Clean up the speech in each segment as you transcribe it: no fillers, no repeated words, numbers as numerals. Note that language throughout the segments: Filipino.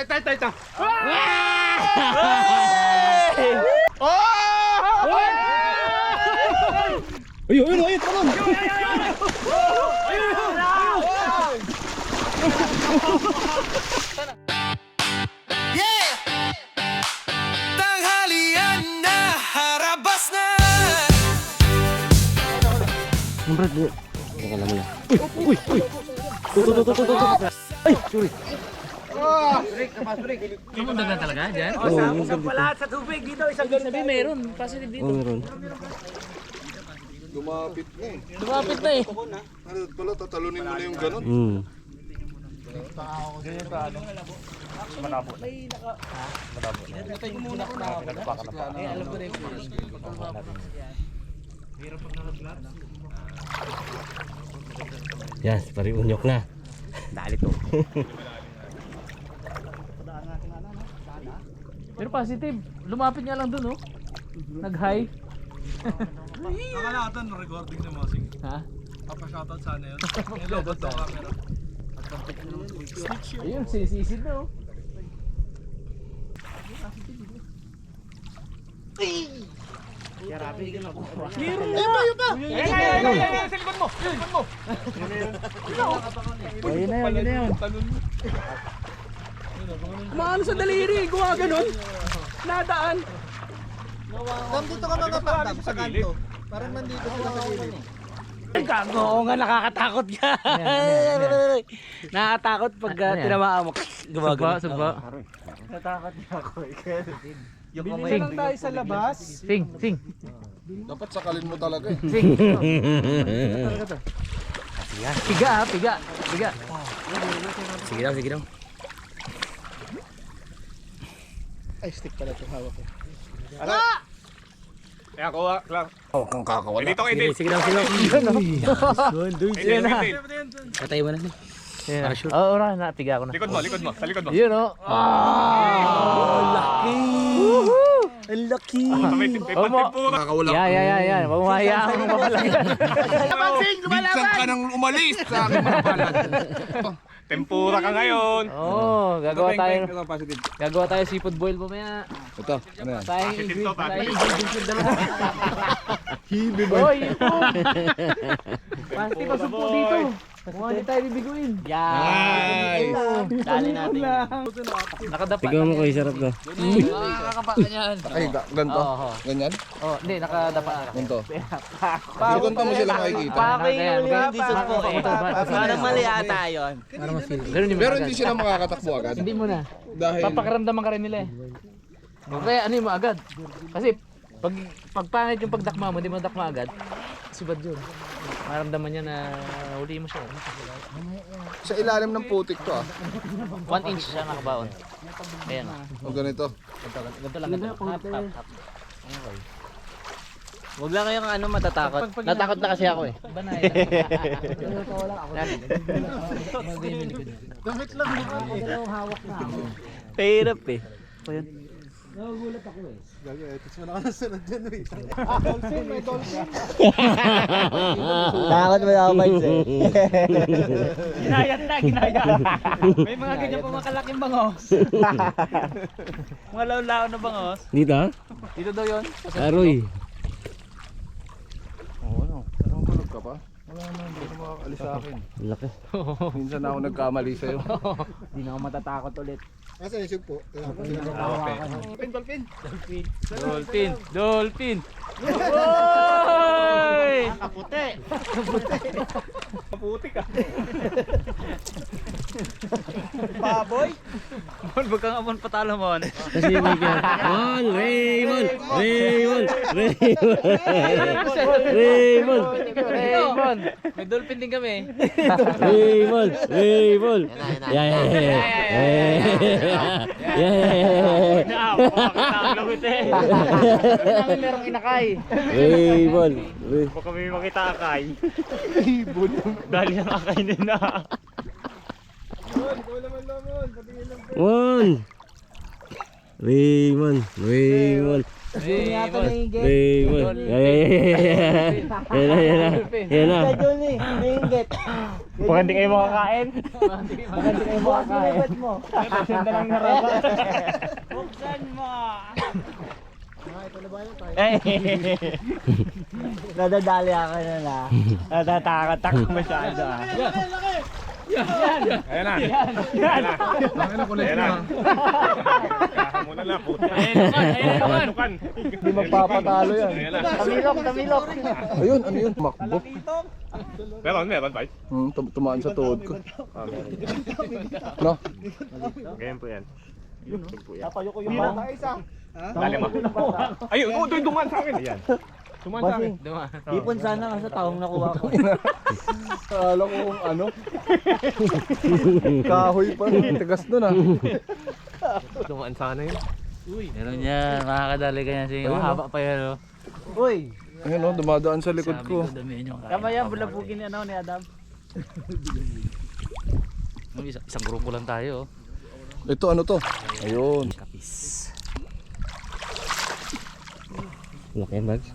Ito. Ayun, talon. Tanghalian na, harabas na. Ang brad, teka lang muna. Uy. Ay, sorry. Sumundag na talaga dyan? Oo, yung ganda Lahat sa tubig dito, isang gabi meron. Positive dito. Oo, meron. Lumapit na eh. Lumapit na eh. Ano pala, tatalunin mo na yung ganon. Alam ko rin. Yan, pari unyok na. Dali to. Pero positive. Lumapit nga lang dun, oh. Nag-high. Nakalatan ng recording ni Mosing. Ha? Papa-shoutout sana yun. May lobot ng camera. Ayun, sisisid na, oh. Ayun na yun. Maano sa daliri, gumawa ganun. Nadaan. Dito ka mga pakdam sa kanto. Parang nandito sila sa gilid. Oo nga, nakakatakot ka. Nakakatakot pag tinamaan mo. Gumagano. Sugba. Natakot niya ako eh. Yung Bili lang tayo sa labas. Sing. Dapat sakalin mo talaga eh. Sing. Piga. Sige daw. Ay, stick pala ito hawak ko. Kaya ako lang. Oh, kung kakawala. Dito kayo, Dave. Sige daw. Yun na. Patay mo na. Oo, na. Piga ako na. Likod mo. Sa likod mo. Yun, oh. Laki. Ang laki. May pantipura. Kakawala. Yan. Huwag mahayaan mo mapalagan. Minsan ka nang umalis sa akin mga palad. Tempura ka ngayon. Oo, gagawa tayo seafood boil mamaya. Ito, ano yan? Tayong Positive to, positive. ingredient dalawa. Hibi ba? Oy, ito. Pasti pasumpo dito. Mukha hindi tayo bibiguin. Yan. Dali natin. Nakadapa. Tignan mo ko, sarap ko. Nakakapa ka niyan. Ay, ganito. Oo. Ganyan? Oh, hindi, nakadapa ka. Ganito. Ganito mo sila makikita. Hindi sumpo eh. Parang mali ata yun. Pero hindi sila makakatakbo agad. Hindi mo na. Dahil Papakaramdaman ka rin nila eh. Kaya ano mo agad. Kasi pag pangit yung pagdakma mo, hindi mo dakma agad. Subad yun. Maramdaman niya na huli mo siya. sa ilalim ng putik to ah. 1 inch siya nakabaon. Ayan o. O ganito. Ganito lang. Hap. Huwag lang kayong ano matatakot. Natakot na kasi ako eh. Iba na eh. Damit lang mo. Pahirap eh. Tapos wala ka na sunod dyan eh. May dolphin. Takot mo ako, Miles eh. Ginayat. May mga ganyan pa makalaking bangos. Mga laon na bangos. Dito? Dito daw yun. Aroy. Anong bulog ka pa? Wala naman, hindi ka makakalis sa akin. Laki. Minsan na ako nagkamali sa'yo. Hindi na ako matatakot ulit. Asa yung sug po? Dolphin. Oy! Kaputi. Puti ka. Baboy. Mon, wag kang amon patalo mon. Kasi may kaya. Raymond. May dolphin din kami. Raymond. Kami merong inakay. Raymond. Baka may makita akay. Dali ang akay nila. One. Raymond. Yun yata nainggit. Raymond. Yan na. Sa Johnny, nainggit. Baka hindi kayo makakain. Baka hindi kayo makakain. Mo. Senda lang harapan. Nadadali ako na na. Natatakot ako masyado ah. Ayan na. Ayan na. Ayan na. Muna lang. Tukan. Hindi magpapatalo yan. Ayan na. Tamilok. Ayun, ano yun? Makbo. Meron ba? Tumaan sa tuhod ko. No? Ganyan po yan. Tapayo ko yung bata isa. Dali mo. Ayun, doon dumaan sa akin. Ayan. Dumaan sa akin. Ipon sana ka sa taong nakuha ko. Kala ko kung ano. Kahoy pa. Tigas nun ah. Dumaan sana yun. Meron yan, makakadali ka yan. Sige, mahaba pa yan. Oh. Uy, Ayun oh, dumadaan sa likod ko. Tama yan, bulabugin ni ano ni Adam. Isang grupo lang tayo. Ito ano to? Ayun. Kapis. Laki yan, Bags.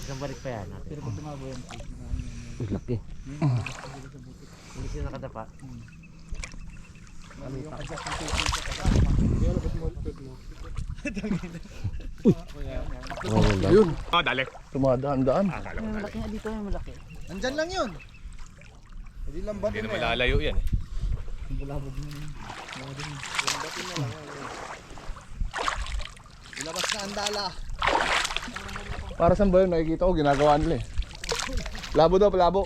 Isang balik pa yan. Pero pag tumabo yan, Laki. hindi sila nakatapa. Ayun. Dali. Tumadaan-daan. Akala ko dali. nga dito yung malaki. nandyan lang yun. Hindi lang ba Hindi na malalayo yan eh. Ilabas na ang dala. Para saan ba yun? Nakikita ko ginagawa nila eh. Labo daw, palabo.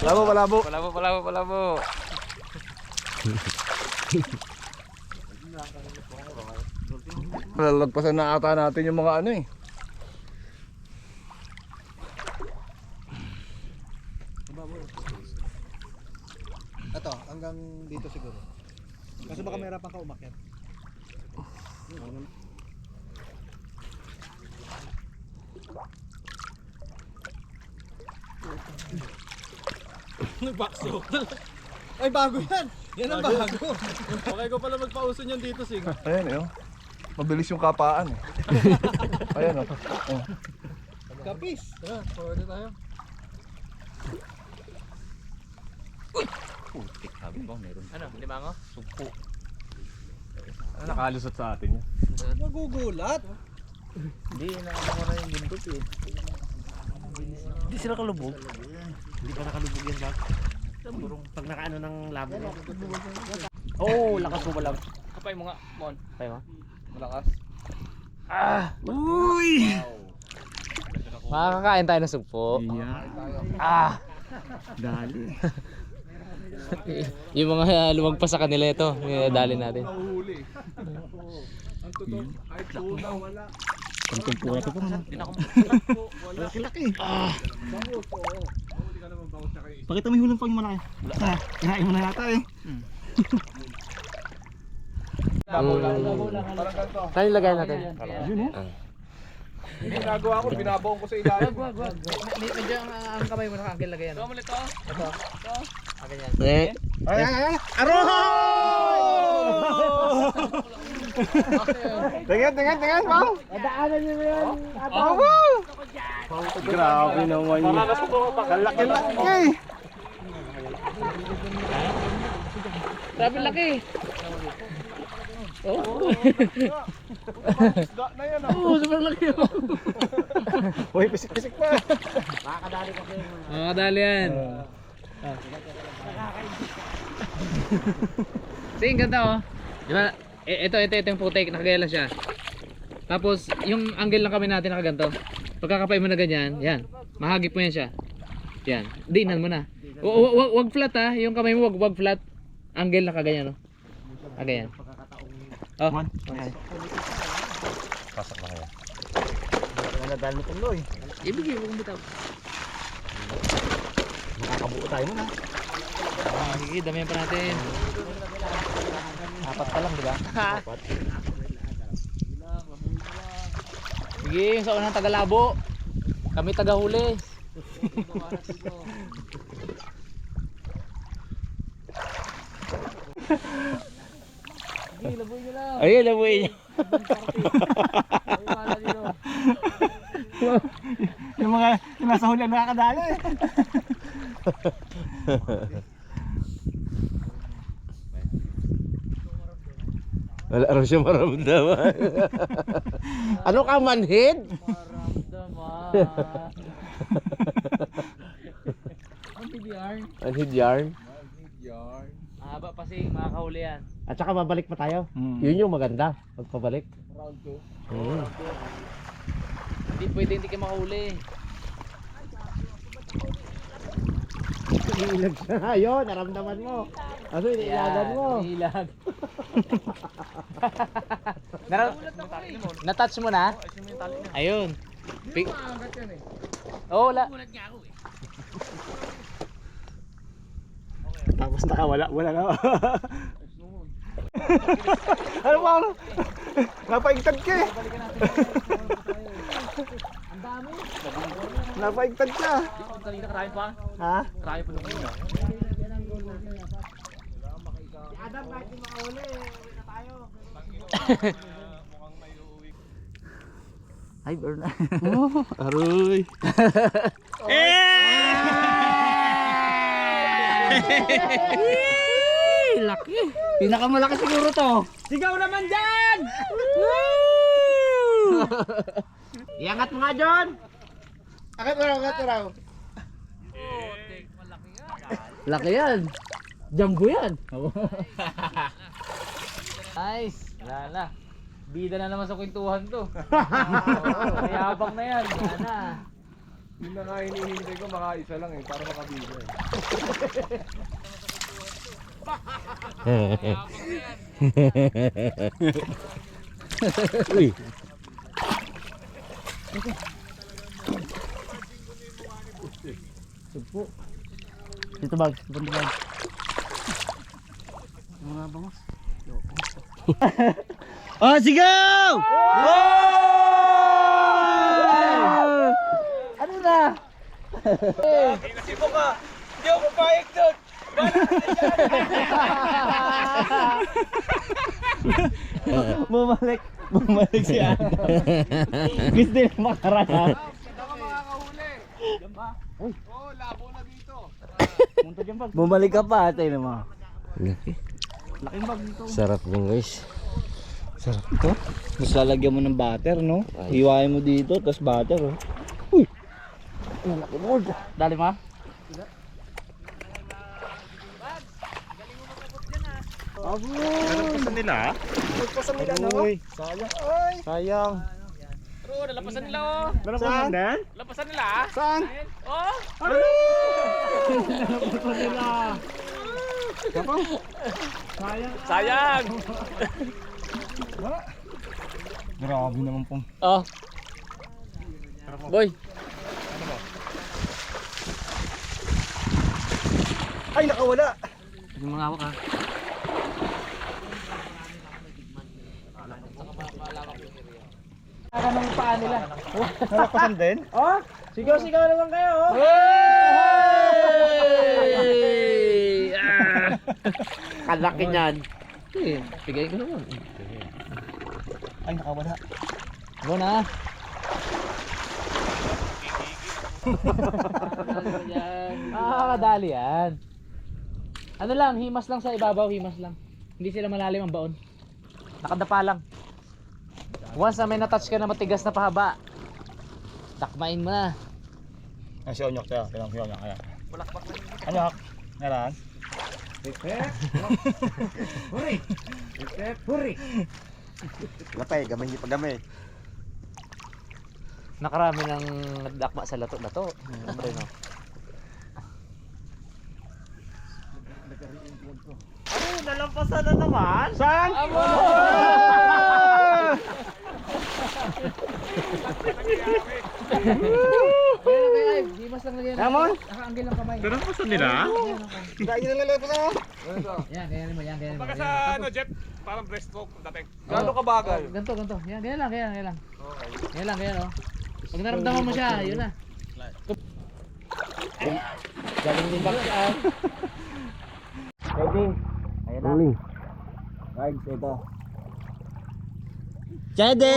Palabo. Palabo. Lalagpasan na ata natin yung mga ano eh. Ito, hanggang dito siguro. Kasi baka mahirapan ka umakyat. Nagbaso. Ay, bago yan. Yan ang bago. Okay ko pala magpauso niyan dito, Sing. Ayan eh oh. Mabilis yung kapaan eh. Ayan oh. Oh. Kapis. Tara, forward na tayo. Ano, limango? Sugpo. Ano nakalusot sa atin yun? Magugulat. Hindi, nakakama na yung bundok eh. Hindi sila kalubog. Hindi pa nakalubog yan ba? Pag nakaano ng labo. Oh, lakas mo pala. Kapay mo nga, Mon. Kapay mo. Malakas. Uy! Makakakain tayo ng sugpo. Dali. Yung mga lumagpas sa kanila ito, dali natin. Ang totoo, ay tuna, wala. Ang tumpo na ito po. Laki-laki. Pakita mo yung hulang pang malaki. Kinain mo na yata eh. Saan ilagay natin? Yun oh. Yung ginagawa ko, binabaong ko sa ilalim. Medyo ang kamay mo nakakilagay yan. Ito mo ito? Ito? Ganyan. Ay! Aro! Tingnan, Pao! Nadaanan niyo yan. Grabe naman yun. Kalaki-laki. Grabe laki. Na yan Oo, sobrang laki. Uy, pisik-pisik pa. Makakadali yan. Sige, ganda oh. Diba, ito yung putek, nakagaya lang siya. Tapos, yung angle lang kami natin nakaganto. Pagkakapay mo na ganyan, yan. Mahagip mo yan siya. Yan, diinan mo na. Wag flat ha, yung kamay mo wag flat. Angle lang kaganyan no. Ganyan. Oh. Pasok na kaya. Nadaan mo tuloy. Ibigay mo kung bitaw. Makakabuo tayo muna. Sige, damihan pa natin. Apat pa lang, di ba? Apat. Sige, yung sa unang tagalabo. Kami tagahuli. Ayun, labuin niya. Yung mga yung nasa huli ang nakakadali. Wala raw siya maramdaman. Ano ka, manhid? Manhid yarn. Haba pa si makakahuli yan. At saka babalik pa tayo. Yun yung maganda. Pagpabalik. Round 2. Hindi pwede hindi ka makahuli. Ilag siya. Ayun, naramdaman mo. Ano, inilagan mo. Ilag. Na-touch mo na? Ayun. Oo, wala. Tapos nakawala, wala na. Ano ba? Napaigtad ka eh. Ang dami. Napaigtad ka. Kanina karami pa. Ha? Karami pa nung kanina. Adam, kahit yung makahuli, uwi na tayo. Ay, burn na. Aroy. Laki. Pinakamalaki siguro to. Sigaw naman dyan! Iangat mo nga, John. Akit mo raw. Laki yan. Jumbo yan. Nice. Wala na. Bida na naman sa kwentuhan to. Mayabang na yan. Wala na. Yun na nga hinihintay ko, makaisa lang eh, para makabili. Uy. Sugpo. Dito bag, dito bag. Mga bangos. Oh, sigaw! Ano na? Nasibo ka. Hindi ako payag doon. Bumalik si Adam. Gusto nila makaraan. Bumalik ka pa, atay naman. Laki. Laking bag dito. Sarap din, guys. Sarap to. Mas lalagyan mo ng butter, no? Ay. Hiwain mo dito, tapos butter, oh. Dali ma? Nalampasan nila, ha? Nalampasan nila, no? Sayang. Ay! Sayang. Bro, nalapasan nila oh. Nalampasan din? Nalapasan nila. Saan? Oh! Nalampasan nila. Sayang! Grabe naman pong. Oh. Boy. Ay, nakawala! Yung mga hawak ha. Ano ng paa nila? Nalampasan din? Oh! Sigaw-sigaw naman kayo oh! Hey! Kalaki niyan. Eh, bigay ko naman. Ay, nakawala. Go na. Kadali yan. Ano lang, himas lang sa ibabaw, himas lang. Hindi sila malalim ang baon. Nakadapa lang. Once na may natouch ka na matigas na pahaba, takmain mo na. Ay, si Onyok siya. Kailang si Onyok. Onyok. Ngayon. Lapay, gamay niyo pa gamay. Nakarami ng dakma sa lato-lato. Siyempre no. Nalampasan na naman. Saan? Kaya na kaya, himas lang lagyan. Ramon? Nakaanggil lang kamay. Nalampasan nila? Dahil nila nalampasan ako. Yan, kaya mo, yan, kaya mo. Baka sa ano, Jeff, parang breaststroke dating. Gano'n kabagal? Ganto, ganto. Yan, ganyan lang, ganyan lang. Ganyan lang, ganyan oh. Pag naramdaman mo siya, yun na. Galing din back siya. Ready? Rolling. Cards, ito. Chede!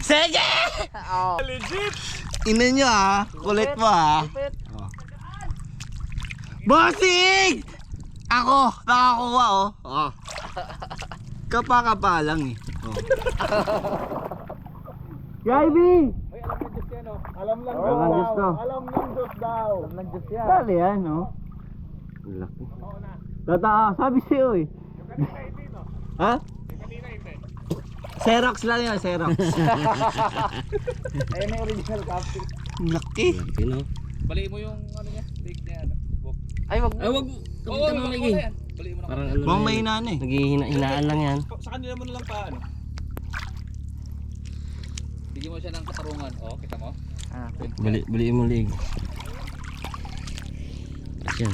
Sige! Legit! Ina nyo kulit mo Oh. Bossing! Ako, nakakuha Oh. Kapa lang Oh. Gaiby! Alam lang Alam ng Diyos to. Alam ng Diyos daw. Alam ng Diyos yan. Dali yan, Laki. Totoo, sabi sa'yo Ha? Xerox lang yun, Xerox. Ayun yung original copy. Laki. Baliin mo yung ano niya, take niya. Ay, wag. Oo, Kapitan mo lagi. Baliin mo na. Parang ano Mukhang mahina na Naghihinaan lang yan. Sa kanila mo na lang paano? Bigyan mo siya ng katarungan. Oh, kita mo? Baliin mo lig. Yan.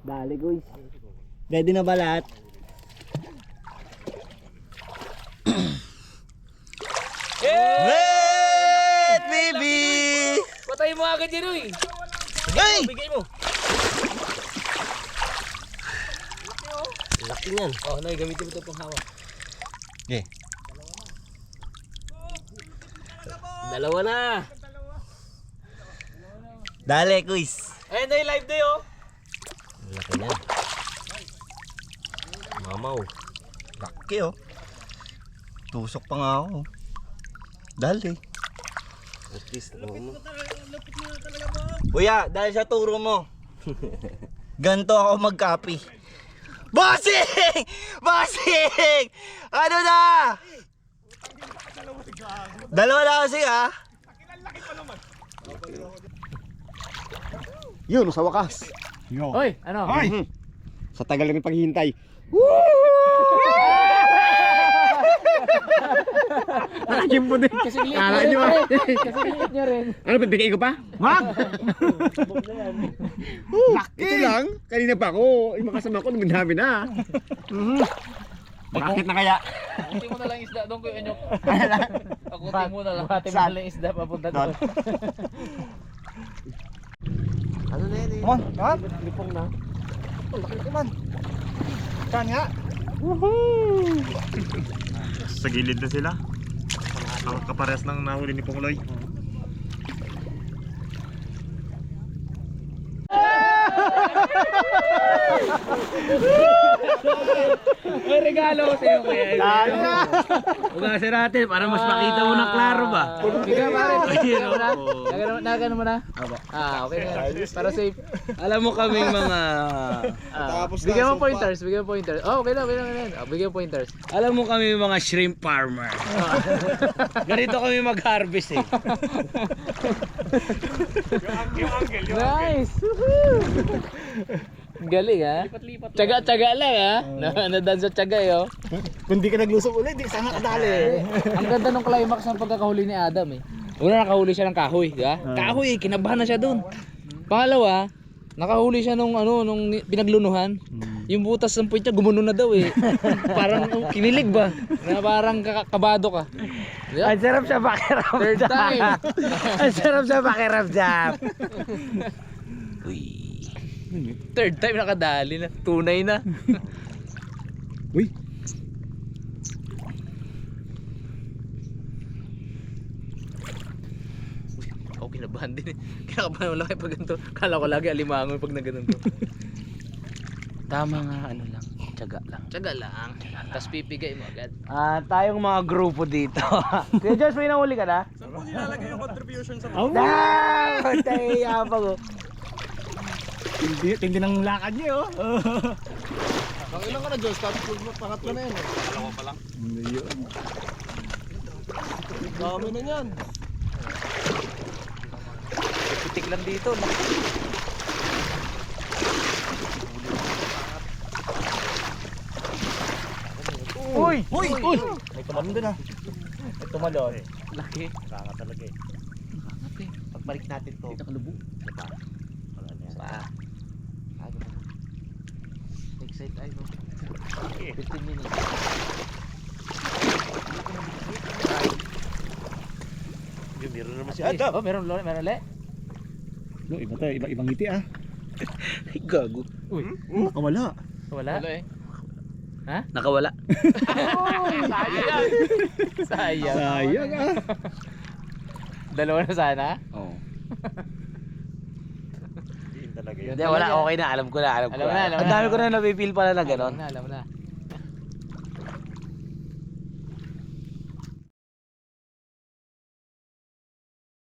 Dali guys. Ready na ba lahat? Wait, baby! Patay mo agad yun, uy! Hey! Bigay mo! Laki niyan. Oh, Noy, gamitin mo ito pang hawak. Okay. Dalawa na. Dali, quiz. Ayun, Noy, live day, oh! Laki niyan. Mamaw. Laki Tusok pa nga ako. Dali. At least, Kuya, dahil sa turo mo. Ganto ako mag-copy. Bossing! Bossing! Ano na? Dalawa na kasi Yun, sa wakas. Hoy, ano? Sa tagal ng paghihintay. Nakajimbo din. Kasi liit Kala niya nyo rin. Kasi liit niya rin. Ano, bibigay ko pa? Wag! Ito lang. Kanina pa ako. Yung makasama ko, nagdami na. Bakit na kaya? Kunti mo na lang isda doon, Kuya Anyok. Ako kunti mo na lang. Kunti mo na lang isda papunta doon. Ano na yan Come on, ha? Lipong na. Saan nga? Sa gilid na sila. Kapares ng nahuli ni Pongloy. May regalo ko sa'yo, Kuya Anyok. ugasin natin para mas makita mo na klaro ba? Bigyan mo rin. Bigyan mo na. Nagano mo na? Okay na yan. Para safe. Alam mo kaming mga Bigyan mo pointers. Bigyan mo pointers. Oh, okay na. Bigyan mo pointers. alam mo kami mga shrimp farmer. Ganito kami mag-harvest Nice! Galing ha? Tsaga-tsaga lang ha? Nadaan sa tsaga Kung di ka naglusok ulit, di sana kadali. Ang ganda ng climax ng pagkakahuli ni Adam Una nakahuli siya ng kahoy, di ba? Kahoy, kinabahan na siya doon. Pangalawa, nakahuli siya nung pinaglunuhan. Yung butas ng puwit niya gumuno na daw Parang kinilig ba? Na parang kabado ka. Ang sarap sa pakiramdam. Third time. Ang sarap sa pakiramdam. Third time nakadali na. Tunay na. Uy. Ako kinabahan din Kinakabahan mo lang pag ganito. Kala ko lagi alimangon pag naganito. Tama nga lang, tiyaga lang. Tiyaga lang. Tapos pipigay mo agad. Tayong mga grupo dito. Kuya Josh, may nahuli ka na? Saan mo nilalagay yung contribution sa Tay, abang Tindi ng lakad niyo. Ang ilang ka na, Diyos? Pangatlo na yan. Dalawa pa lang. Dami na yan. Pitik lang dito. Uy! May tumalon din ha. May tumalon. Laki. Kaka talaga Pagbalik natin to. Dito kalubog. Pa. Excited ay no. 15 minutes. Meron naman si Adam. Oh, meron ulit. No, iba tayo, ibang ngiti ah. Gago. Nakawala. Wala. eh. Ha? Nakawala. Sayang. Sayang ah. Dalawa na sana. Oo. Talaga Hindi, wala. Okay na. Alam ko na. Alam mo na. Ang dami ko na napipil pala na gano'n. Alam mo na.